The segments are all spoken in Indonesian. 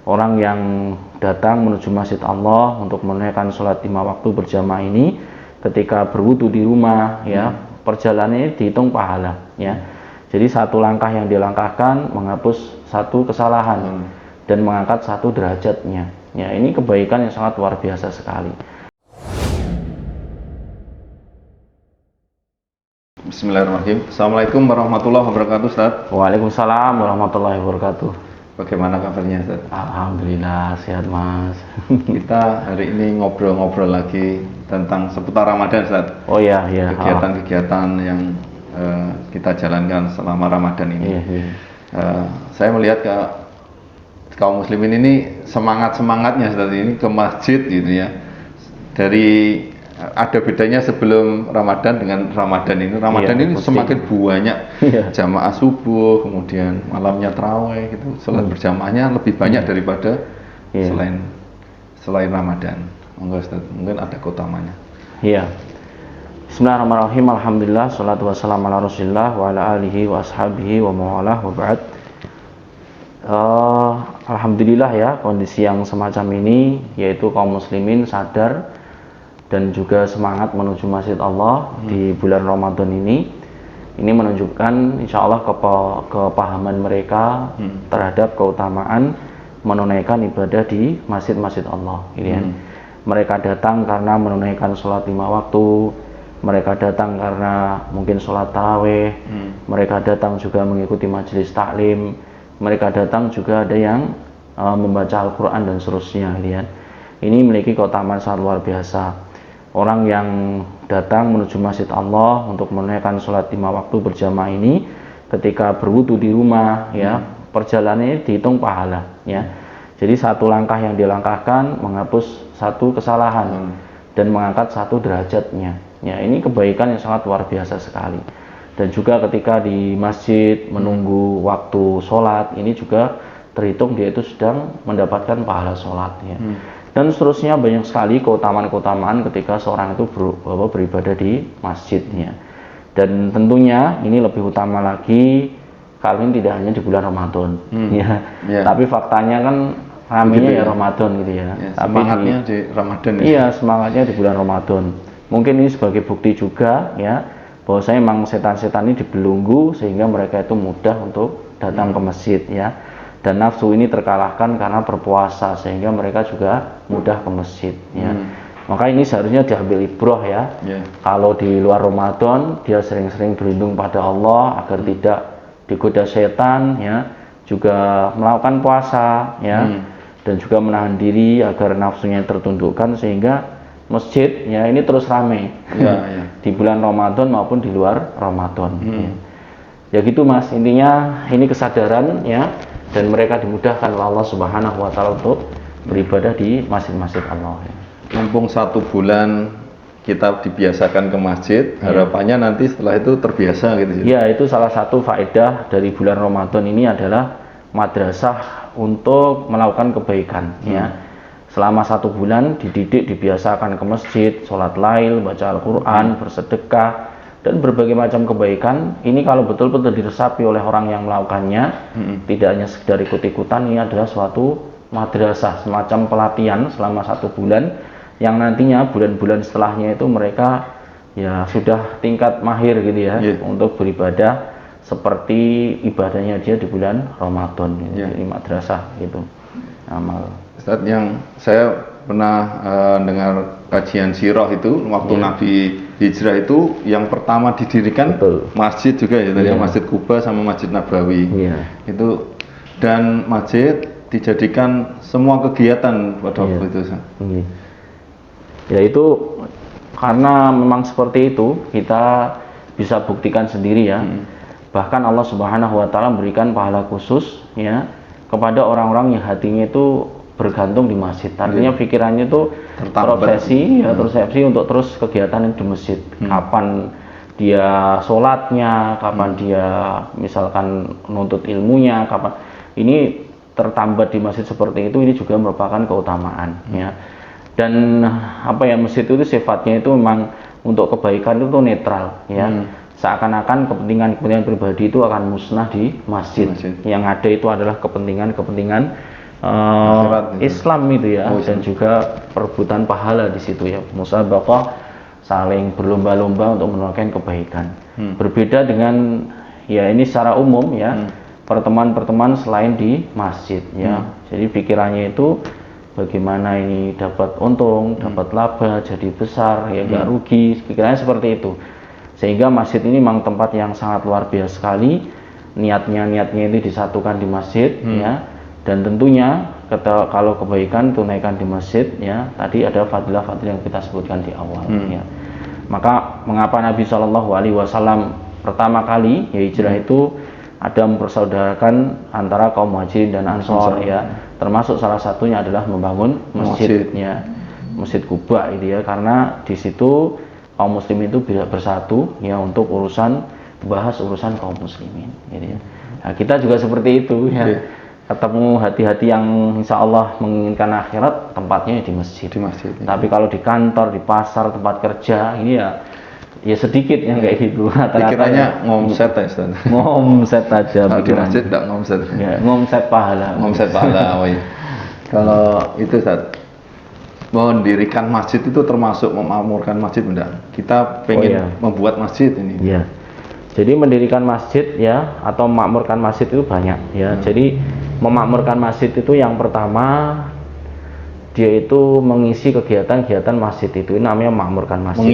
orang yang datang menuju masjid Allah untuk menunaikan sholat 5 waktu berjamaah ini ketika berwudu di rumah ya, perjalanannya dihitung pahala ya. Jadi satu langkah yang dilangkahkan menghapus satu kesalahan dan mengangkat satu derajatnya ya. Ini kebaikan yang sangat luar biasa sekali. Bismillahirrahmanirrahim. Assalamualaikum warahmatullahi wabarakatuh, Ustaz. Waalaikumsalam warahmatullahi wabarakatuh. Bagaimana kabarnya, Ustaz? Alhamdulillah sehat, Mas. Kita hari ini ngobrol-ngobrol lagi tentang seputar Ramadan, Ustaz. Oh iya. Kegiatan-kegiatan yang kita jalankan selama Ramadan ini. Iya. Saya melihat kaum muslimin ini semangatnya Ustaz ini ke masjid gitu ya. Ada bedanya sebelum Ramadan dengan Ramadan ini. Ramadan ini semakin banyak jamaah subuh, kemudian malamnya tarawih gitu. Salat berjamaahnya lebih banyak daripada selain Ramadan. Mungkin ada keutamanya. Iya. Bismillahirrahmanirrahim. Alhamdulillah, salatu wassalamu ala Rasulillah wa ala alihi wa ashabihi wa mawalah wa ba'd. Alhamdulillah ya, kondisi yang semacam ini yaitu kaum muslimin sadar dan juga semangat menuju masjid Allah di bulan Ramadan ini menunjukkan insya Allah kepahaman mereka terhadap keutamaan menunaikan ibadah di masjid-masjid Allah gitu ya. Mereka datang karena menunaikan sholat 5 waktu, mereka datang karena mungkin sholat tarawih, mereka datang juga mengikuti majelis taklim, mereka datang juga ada yang membaca Al-Quran dan seterusnya gitu ya. Ini memiliki keutamaan sangat luar biasa. Orang yang datang menuju masjid Allah untuk menunaikan sholat 5 waktu berjamaah ini ketika berwudu di rumah ya, perjalanannya dihitung pahala ya. Jadi satu langkah yang dilangkahkan menghapus satu kesalahan dan mengangkat satu derajatnya ya. Ini kebaikan yang sangat luar biasa sekali. Dan juga ketika di masjid menunggu waktu sholat ini juga terhitung dia itu sedang mendapatkan pahala sholat ya. Dan seterusnya banyak sekali keutamaan-keutamaan ketika seorang itu beribadah di masjidnya. Dan tentunya ini lebih utama lagi kalau ini tidak hanya di bulan Ramadan tapi faktanya kan ramenya gitu ya Ramadan gitu ya. Tapi semangatnya di Ramadan ya. Iya, semangatnya di bulan Ramadan. Mungkin ini sebagai bukti juga ya bahwasanya memang setan-setan ini dibelenggu sehingga mereka itu mudah untuk datang ke masjid ya. Dan nafsu ini terkalahkan karena berpuasa sehingga mereka juga mudah ke masjid ya. Maka ini seharusnya diambil ibrah ya. Kalau di luar Ramadan dia sering-sering berlindung pada Allah agar tidak digoda setan ya, juga melakukan puasa ya, dan juga menahan diri agar nafsunya tertundukkan sehingga masjid ya ini terus ramai di bulan Ramadan maupun di luar Ramadan ya gitu Mas, intinya ini kesadaran ya. Dan mereka dimudahkan oleh Allah Subhanahu wa Ta'ala untuk beribadah di masjid-masjid Allah. Mumpung 1 bulan kita dibiasakan ke masjid, harapannya nanti setelah itu terbiasa gitu. Ya, itu salah satu faedah dari bulan Ramadan ini adalah madrasah untuk melakukan kebaikan ya. Selama 1 bulan dididik, dibiasakan ke masjid, sholat lail, baca Al-Quran, bersedekah, dan berbagai macam kebaikan. Ini kalau betul-betul diresapi oleh orang yang melakukannya, tidak hanya sekedar ikut-ikutan, ini adalah suatu madrasah, semacam pelatihan selama 1 bulan yang nantinya bulan-bulan setelahnya itu mereka ya sudah tingkat mahir gitu ya untuk beribadah seperti ibadahnya dia di bulan Ramadan gitu. Jadi madrasah gitu amal. Ustaz, yang saya pernah dengar kajian sirah itu waktu Nabi hijrah itu yang pertama didirikan masjid juga ya, Masjid Kuba sama Masjid Nabawi itu, dan masjid dijadikan semua kegiatan pada waktu itu. Ya itu karena memang seperti itu kita bisa buktikan sendiri ya. Bahkan Allah Subhanahu wa Ta'ala memberikan pahala khusus ya kepada orang-orang yang hatinya itu bergantung di masjid. Artinya pikirannya itu terobsesi untuk terus kegiatan di masjid. Kapan dia sholatnya, kapan dia misalkan nuntut ilmunya, kapan ini tertambat di masjid seperti itu, ini juga merupakan keutamaan ya. Dan masjid itu sifatnya itu memang untuk kebaikan itu netral ya. Seakan-akan kepentingan pribadi itu akan musnah di masjid. Yang ada itu adalah kepentingan Islam itu ya, dan juga perebutan pahala di situ ya, musabaqah, saling berlomba-lomba untuk melakukan kebaikan. Berbeda dengan ya ini secara umum ya, pertemuan-pertemuan selain di masjid ya. Jadi pikirannya itu bagaimana ini dapat untung, dapat laba, jadi besar ya, nggak rugi, pikirannya seperti itu. Sehingga masjid ini memang tempat yang sangat luar biasa sekali. Niatnya ini disatukan di masjid ya, dan tentunya kalau kebaikan tunaikan di masjid ya, tadi ada fadilah-fadilah yang kita sebutkan di awal ya. Maka mengapa Nabi Shallallahu Alaihi Wasallam pertama kali ya hijrah itu ada mempersaudarakan antara kaum muhajirin dan ansor ya, termasuk salah satunya adalah membangun masjidnya, Masjid Quba itu ya, karena di situ kaum muslimin itu bisa bersatu ya untuk bahas urusan kaum muslimin gitu ya. Nah, kita juga seperti itu ya, ketemu hati-hati yang insya Allah menginginkan akhirat, tempatnya di masjid. Tapi kalau di kantor, di pasar, tempat kerja ini ya sedikit yang kayak gitu. Pikirannya ngomset ya Ustaz. Ngomset aja di masjid enggak ngomset. Ya, ngomset pahala. Oh iya. Kalau itu Ustaz, mendirikan masjid itu termasuk memakmurkan masjid enggak? Kita pengen membuat masjid ini. Iya. Jadi mendirikan masjid ya atau memakmurkan masjid itu banyak ya. Jadi memakmurkan masjid itu yang pertama dia itu mengisi kegiatan-kegiatan masjid itu, ini namanya memakmurkan masjid.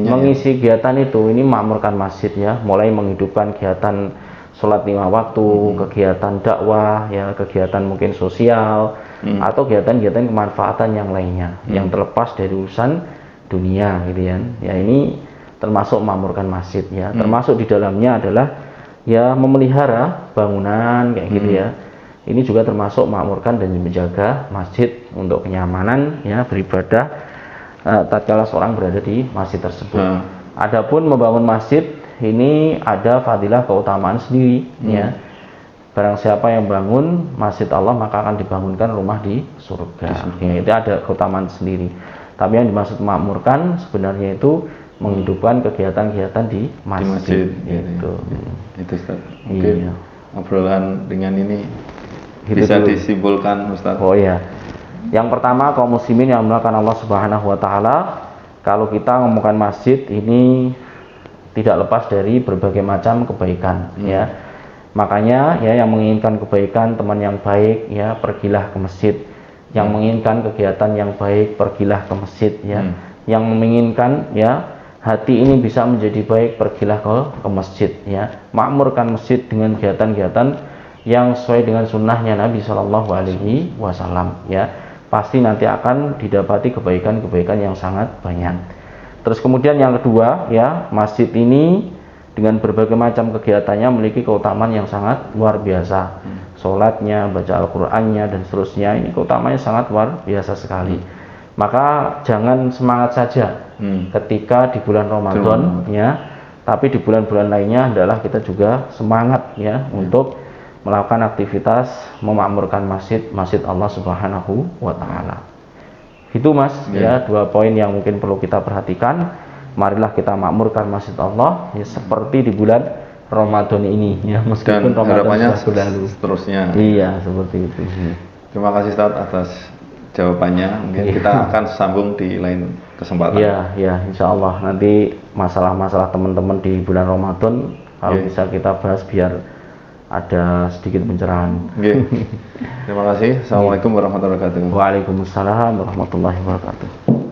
Mengisi kegiatan itu ini memakmurkan masjid ya, mulai menghidupkan kegiatan sholat 5 waktu, kegiatan dakwah ya, kegiatan mungkin sosial atau kegiatan-kegiatan kemanfaatan yang lainnya yang terlepas dari urusan dunia gitu ya. Ya ini termasuk memakmurkan masjid ya, termasuk di dalamnya adalah ya memelihara bangunan kayak gitu ya. Ini juga termasuk memakmurkan dan menjaga masjid untuk kenyamanan ya beribadah tatkala seorang berada di masjid tersebut. Adapun membangun masjid ini ada fadilah keutamaan sendiri ya. Barang siapa yang bangun masjid Allah maka akan dibangunkan rumah di surga. Ya, itu ada keutamaan sendiri. Tapi yang dimaksud memakmurkan sebenarnya itu menghidupkan kegiatan-kegiatan di masjid. Gitu. Itu Ustaz. Mungkin obrolan dengan ini bisa disimpulkan Ustaz. Oh iya. Yang pertama kaum muslimin yang dimuliakan Allah Subhanahu wa taala, kalau kita ngomongkan masjid ini tidak lepas dari berbagai macam kebaikan ya. Makanya ya yang menginginkan kebaikan, teman yang baik ya, pergilah ke masjid. Yang menginginkan kegiatan yang baik, pergilah ke masjid ya. Yang menginginkan ya hati ini bisa menjadi baik, pergilah ke masjid ya. Makmurkan masjid dengan kegiatan-kegiatan yang sesuai dengan sunnahnya Nabi Shallallahu Alaihi Wasallam ya, pasti nanti akan didapati kebaikan-kebaikan yang sangat banyak. Terus kemudian yang kedua ya, masjid ini dengan berbagai macam kegiatannya memiliki keutamaan yang sangat luar biasa. Sholatnya, baca Al-Qur'annya dan seterusnya, ini keutamaannya sangat luar biasa sekali. Maka jangan semangat saja ketika di bulan Ramadan ya, tapi di bulan-bulan lainnya adalah kita juga semangat ya untuk melakukan aktivitas memakmurkan masjid Allah Subhanahu wa taala. Itu Mas ya, 2 poin yang mungkin perlu kita perhatikan. Marilah kita makmurkan masjid Allah ya, seperti di bulan Ramadan ini ya, meskipun dan Ramadan sudah berlalu. Seterusnya. Iya, seperti itu. Terima kasih Ustaz atas jawabannya. Mungkin kita akan sambung di lain kesempatan. Iya, insya Allah nanti masalah-masalah teman-teman di bulan Ramadan kalau bisa kita bahas biar ada sedikit pencerahan. Terima kasih. Assalamualaikum warahmatullahi wabarakatuh. Waalaikumsalam warahmatullahi wabarakatuh.